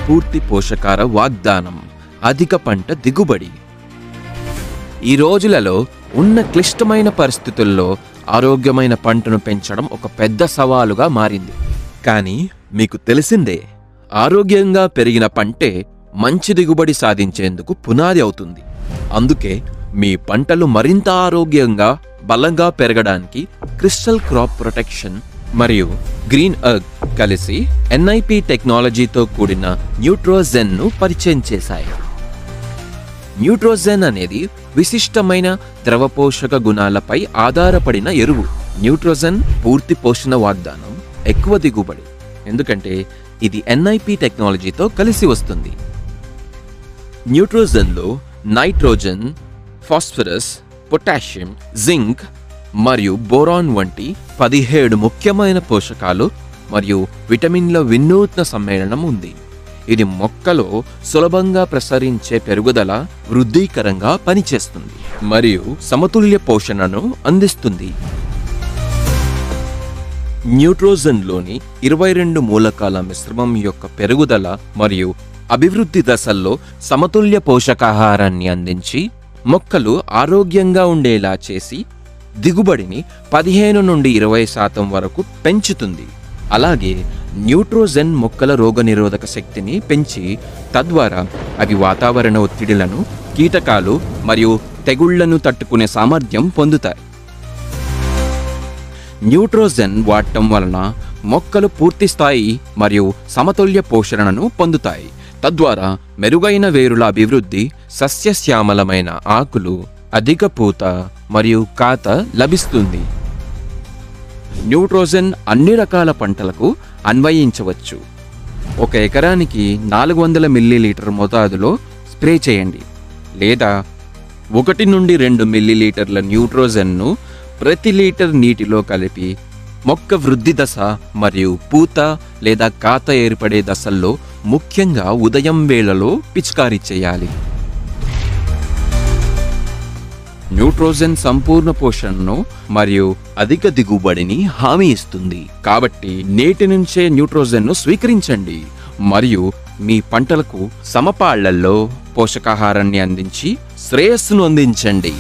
పూర్తి పోషకాల వాగ్దానం, అధిక పంట దిగుబడి. ఈ రోజులలో ఉన్న క్లిష్టమైన పరిస్థితుల్లో ఆరోగ్యమైన పంటను పెంచడం ఒక పెద్ద సవాలుగా మారింది. కానీ మీకు తెలిసిందే, ఆరోగ్యంగా పెరిగిన పంటే మంచి దిగుబడి సాధించేందుకు పునాది అవుతుంది. అందుకే మీ పంటలు మరింత ఆరోగ్యంగా, బలంగా పెరగడానికి క్రిస్టల్ క్రాప్ ప్రొటెక్షన్ మరియు గ్రీన్ ఎర్గ్ కలిసి NIP టెక్నాలజీతో కూడిన న్యూట్రోజెన్ను పరిచయం చేశాయి. న్యూట్రోజెన్ అనేది విశిష్టమైన ద్రవ పోషక గుణాలపై ఆధారపడిన ఎరువు. న్యూట్రోజెన్ పూర్తి పోషణ వాగ్దానం, ఎక్కువ దిగుబడి, ఎందుకంటే ఇది NIP టెక్నాలజీతో కలిసి వస్తుంది. న్యూట్రోజెన్లో నైట్రోజన్, ఫాస్ఫరస్, పొటాషియం, జింక్ మరియు బోరాన్ వంటి 17 ముఖ్యమైన పోషకాలు మరియు విటమిన్ల వినూత్న సమ్మేళనం ఉంది. ఇది మొక్కలో సులభంగా ప్రసరించే పెరుగుదల, వృద్ధికరంగా పనిచేస్తుంది మరియు సమతుల్య పోషణను అందిస్తుంది. న్యూట్రోజెన్లోని 22 మూలకాల మిశ్రమం యొక్క పెరుగుదల మరియు అభివృద్ధి దశల్లో సమతుల్య పోషకాహారాన్ని అందించి మొక్కలు ఆరోగ్యంగా ఉండేలా చేసి దిగుబడిని 15 నుండి 20% వరకు పెంచుతుంది. అలాగే న్యూట్రోజెన్ మొక్కల రోగనిరోధక శక్తిని పెంచి తద్వారా అవి వాతావరణ ఒత్తిడిలను, కీటకాలు మరియు తెగుళ్లను తట్టుకునే సామర్థ్యం పొందుతాయి. న్యూట్రోజెన్ వాడటం వలన మొక్కలు పూర్తిస్థాయి మరియు సమతుల్య పోషణను పొందుతాయి. తద్వారా మెరుగైన వేరుల అభివృద్ధి, సస్యశ్యామలమైన ఆకులు, అధిక పూత మరియు కాత లభిస్తుంది. న్యూట్రోజెన్ అన్ని రకాల పంటలకు అన్వయించవచ్చు. 1 ఎకరానికి 400 మిల్లీలీటర్ మోతాదులో స్ప్రే చేయండి, లేదా 1 నుండి 2 మిల్లీలీటర్ల న్యూట్రోజెన్ను ప్రతి లీటర్ నీటిలో కలిపి మొక్క వృద్ధి దశ మరియు పూత లేదా కాత ఏర్పడే దశల్లో, ముఖ్యంగా ఉదయం వేళలో పిచికారీ చేయాలి. న్యూట్రోజెన్ సంపూర్ణ పోషణను మరియు అధిక దిగుబడిని హామీ ఇస్తుంది. కాబట్టి నేటి నుంచే న్యూట్రోజెన్ను స్వీకరించండి మరియు మీ పంటలకు సమపాళ్లలో పోషకాహారాన్ని అందించి శ్రేయస్సును అందించండి.